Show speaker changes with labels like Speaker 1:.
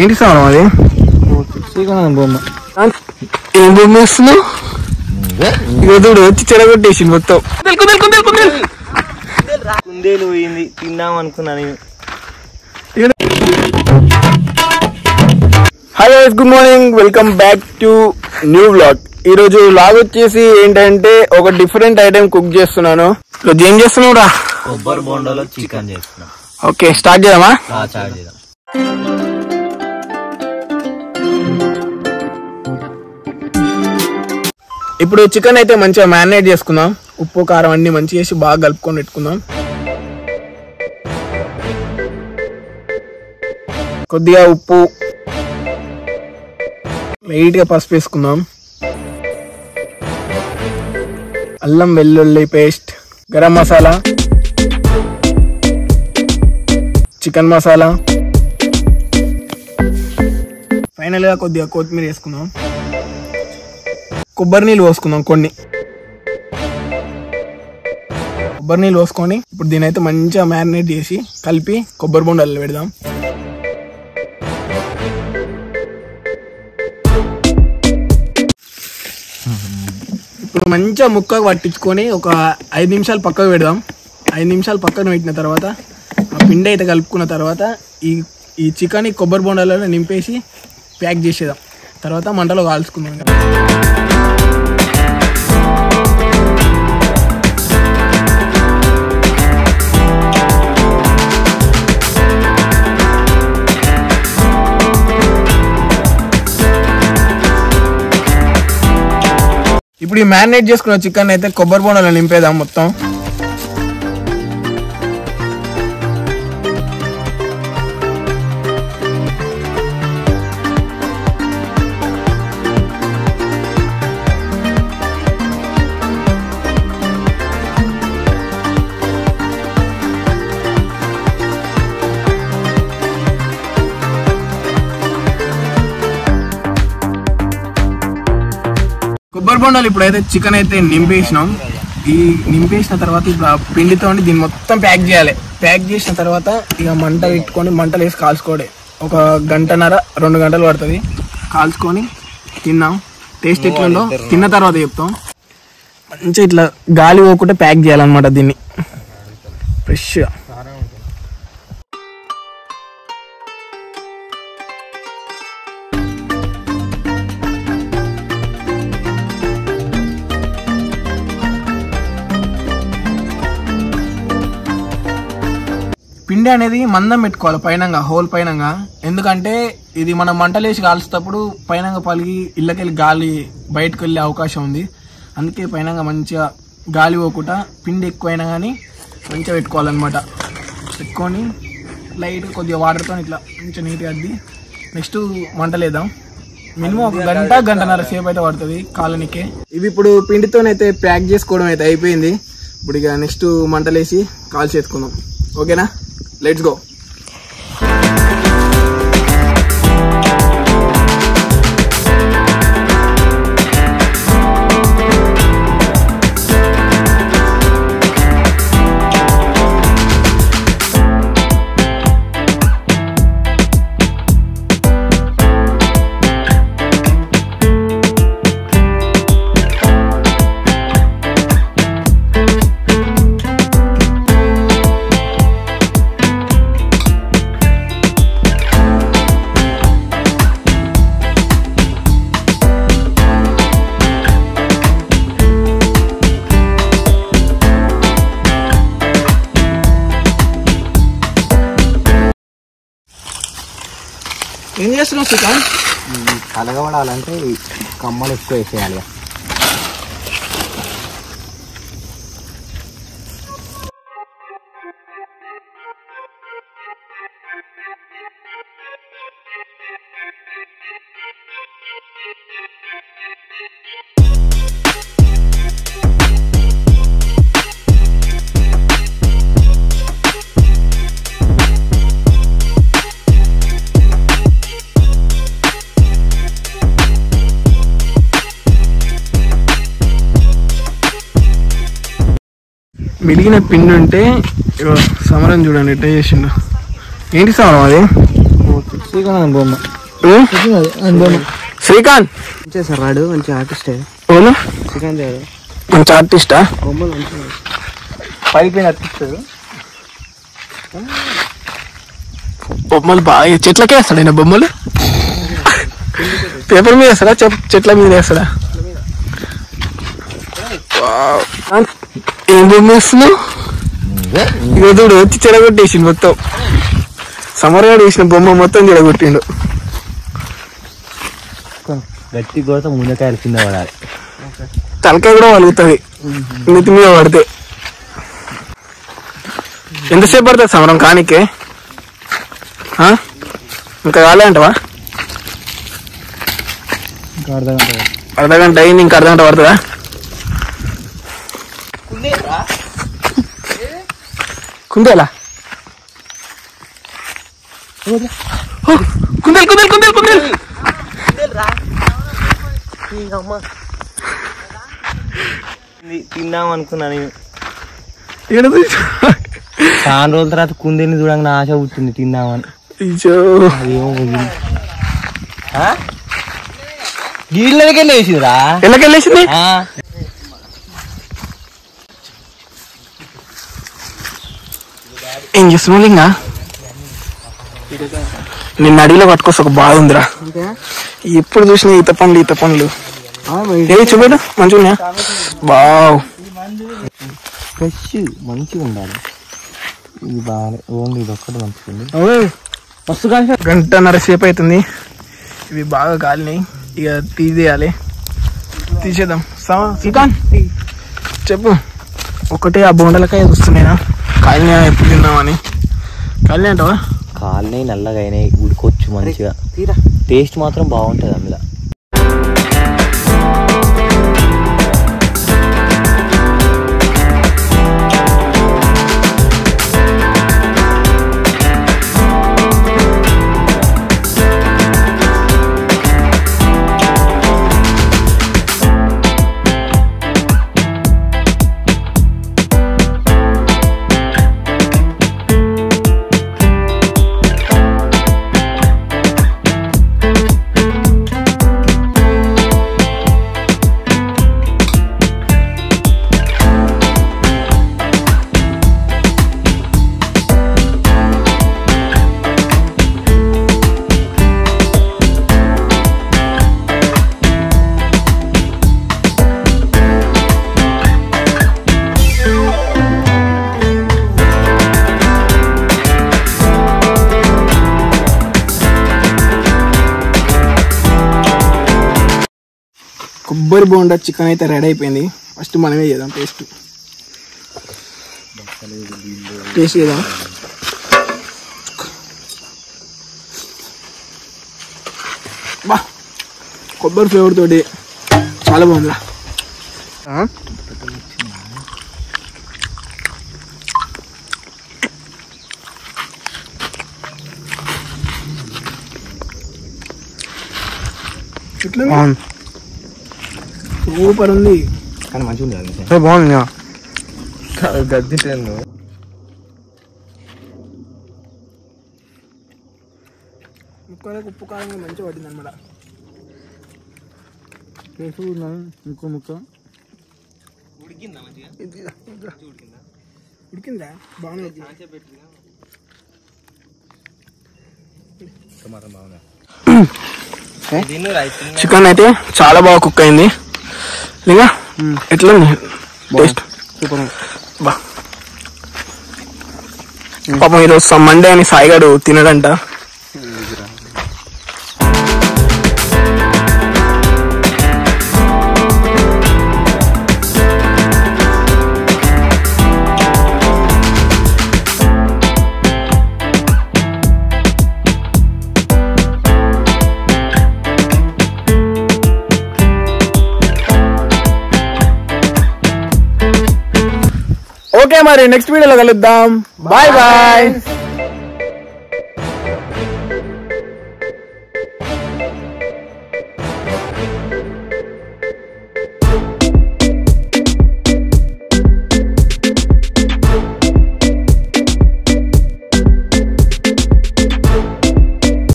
Speaker 1: ఏంటి సమరం అది? బొమ్మ. ఏం బొమ్మ వేస్తున్నావు? ఇదోడు వచ్చి చెడగొట్టేసి మొత్తం.
Speaker 2: కుందేలు పోయింది, తిన్నాం అనుకున్నా నేను.
Speaker 1: Hi guys, good morning, welcome back to new vlog. ఈ రోజు వ్లాగ్ వచ్చేసి ఏంటంటే ఒక డిఫరెంట్ ఐటెం కుక్ చేస్తున్నాను. ఈరోజు ఏం చేస్తున్నావు రా?
Speaker 2: కొబ్బరి బొండలో చికెన్ చేస్తున్నా.
Speaker 1: ఓకే, స్టార్ట్ చేద్దామా?
Speaker 2: స్టార్ట్ చేద్దాం.
Speaker 1: ఇప్పుడు చికెన్ అయితే మంచిగా మ్యారినేట్ చేసుకుందాం. ఉప్పు కారం అన్ని మంచిగా వేసి బాగా కలుపుకొని పెట్టుకుందాం. కొద్దిగా ఉప్పు, లైట్ గా పసుపు వేసుకుందాం. అల్లం వెల్లుల్లి paste, garam masala, chicken masala, final గా కొద్దిగా కొత్తిమీర వేసుకుందాం. కొబ్బరి నీళ్ళు పోసుకుందాం కొన్ని. కొబ్బరి నీళ్ళు పోసుకొని ఇప్పుడు దీని అయితే మంచిగా మ్యారినేట్ చేసి కలిపి కొబ్బరి బొండాలు పెడదాం. ఇప్పుడు మంచిగా ముక్కకు పట్టించుకొని ఒక 5 నిమిషాలు పక్కకు పెడదాం. 5 నిమిషాలు పక్కన పెట్టిన తర్వాత ఆ పిండి అయితే కలుపుకున్న తర్వాత ఈ చికెన్ కొబ్బరి బొండాలలో నింపేసి ప్యాక్ చేసేద్దాం. తర్వాత మంటలో కాల్చుకుందాం. ఇప్పుడు ఈ మ్యారినేట్ చేసుకున్న చికెన్ అయితే కొబ్బరి బొండాలో నింపేద్దాం మొత్తం. కొబ్బరి బొండాలు ఇప్పుడైతే చికెన్ అయితే నింపేసినాం. ఈ నింపేసిన తర్వాత ఇప్పుడు ఆ పిండితో దీన్ని మొత్తం ప్యాక్ చేయాలి. ప్యాక్ చేసిన తర్వాత ఇక మంట పెట్టుకొని మంటలు వేసి కాల్చుకోవడే. ఒక 1.5-2 గంటలు పడుతుంది. కాల్చుకొని తిన్నాం. టేస్ట్ ఎట్లుందో తిన్న తర్వాత చెప్తాం. మంచిగా ఇట్లా గాలి పోకుండా ప్యాక్ చేయాలన్నమాట దీన్ని ఫ్రెష్గా. పిండి అనేది మందం పెట్టుకోవాలి పైనంగా, హోల్ పైనంగా. ఎందుకంటే ఇది మనం మంటలేసి కాల్చేటప్పుడు పైనంగా పలిగి ఇళ్ళకెళ్ళి గాలి బయటకు వెళ్ళే అవకాశం ఉంది. అందుకే పైనంగా మంచిగా గాలి పోకుండా పిండి ఎక్కువైనా కానీ మంచిగా పెట్టుకోవాలన్నమాట. పెట్టుకొని లైట్ కొద్దిగా వాటర్తో ఇట్లా మంచిగా నీట్గా అద్ది నెక్స్ట్ మంటలేద్దాం. మినిమం 1-1.5 సేపు అయితే పడుతుంది కాలనీకే. ఇవి ఇప్పుడు పిండితోనైతే ప్యాక్ చేసుకోవడం అయితే అయిపోయింది. ఇప్పుడు ఇక నెక్స్ట్ మంటలేసి కాల్చేసుకుందాం. ఓకేనా, లెట్స్ గో. ఏం చేస్తున్నావు చికెన్?
Speaker 2: కలగబడాలంటే కమ్మలు ఎక్కువ వేసేయాలి.
Speaker 1: మిగిలిన పిండి ఉంటే సమరం చూడండి ఎట్లా చేసిండు. ఏంటి సమరం అది?
Speaker 2: శ్రీకాంత్ బొమ్మ
Speaker 1: శ్రీకాంత్
Speaker 3: సార్ రాడు మంచి ఆర్టిస్టే.
Speaker 1: అవును
Speaker 3: శ్రీకాంత్ గారు
Speaker 1: మంచి ఆర్టిస్టా?
Speaker 3: బొమ్మలు మంచిగా
Speaker 2: పైకి అర్పిస్తాడు.
Speaker 1: బొమ్మలు బాగా చెట్లకే వేస్తాడు ఆయన బొమ్మలు. పేపర్ మీద వేస్తాడా చెట్ల మీద వేస్తాడా? ఏం బొమ్మ వేస్తున్నావు? ఇక చూడు వచ్చి చెడగొట్టేసిండు మొత్తం. సమరగాడు వేసిన బొమ్మ మొత్తం చెడగొట్టిండు.
Speaker 2: గట్టి కొడితే ముందకాయలు కింద పడాలి.
Speaker 1: తలకాయ కూడా వలుగుతుంది నెత్తి మీద పడితే. ఎంతసేపు పడుతుంది సమరం కానికే? ఇంకా కాలే అంటవా? అర్ధగంట అయింది, ఇంకా అర్ధగంట పడుతుందా? కుందేలా? కుందేలు కుందేలు కుందేలు కుందేలు
Speaker 2: తిన్నాం అనుకున్నా నేను.
Speaker 1: ఇక్కడ
Speaker 2: చాలా రోజుల తర్వాత కుందేని చూడంగా ఆశ పుట్టింది తిన్నామని. గీళ్ళకెళ్ళి వేసిందిరా.
Speaker 1: ఎల్లకెళ్ళేసింది. ఏం చేస్తున్నావు ఇంకా? నిన్న అడవిలో పట్టుకొస్తే ఒక బాధ ఉందిరా. ఎప్పుడు చూసినా ఈత పనులు ఏవి చూపెట్టు మంచిగా బావ్.
Speaker 2: ఫ్రెష్ మంచిగా ఉండాలి. ఇది బాగా ఓన్లీ ఇది ఒక్కటి మంచిగా
Speaker 1: మస్తు కాలి. 1.5 సేపు అవుతుంది. ఇవి బాగా కాలినాయి, ఇక తీసేయాలి. తీసేద్దాం. శ్రీకాంత్ చెప్పు, ఒకటే ఆ బోండలకాయ చూస్తున్నాయినా కాలినా ఎప్పుడు తిందామని. కాలినా అంటావా?
Speaker 2: కాలినాయి, నల్లగా అయినాయి, ఉడుకోవచ్చు మంచిగా. టేస్ట్ మాత్రం బాగుంటుంది అందులో.
Speaker 1: కొబ్బరి బోండా చికెన్ అయితే రెడీ అయిపోయింది. ఫస్ట్ మనమే చేద్దాం టేస్ట్ చేద్దాం. బా కొబ్బరి ఫ్లేవర్ తోటి చాలా బాగుందిరా. సూపర్ ఉంది
Speaker 2: కానీ మంచిగా ఉంది.
Speaker 1: బాగుంది.
Speaker 2: గద్ది
Speaker 1: ముక్కలకు ఉప్పు కారం మంచిగా పట్టింది అనమాట. ఇంకో ముక్క ఉడికిందా? ఉడికిందా? బాగుంది. చికెన్ అయితే చాలా బాగా కుక్ అయింది. ఇంకా ఎట్లా టేస్ట్ బా. పాపం ఈరోజు మండే అని సాయిగాడు తినడంట. ఓకే మరి నెక్స్ట్ వీడియోలో కలుద్దాం. Bye bye.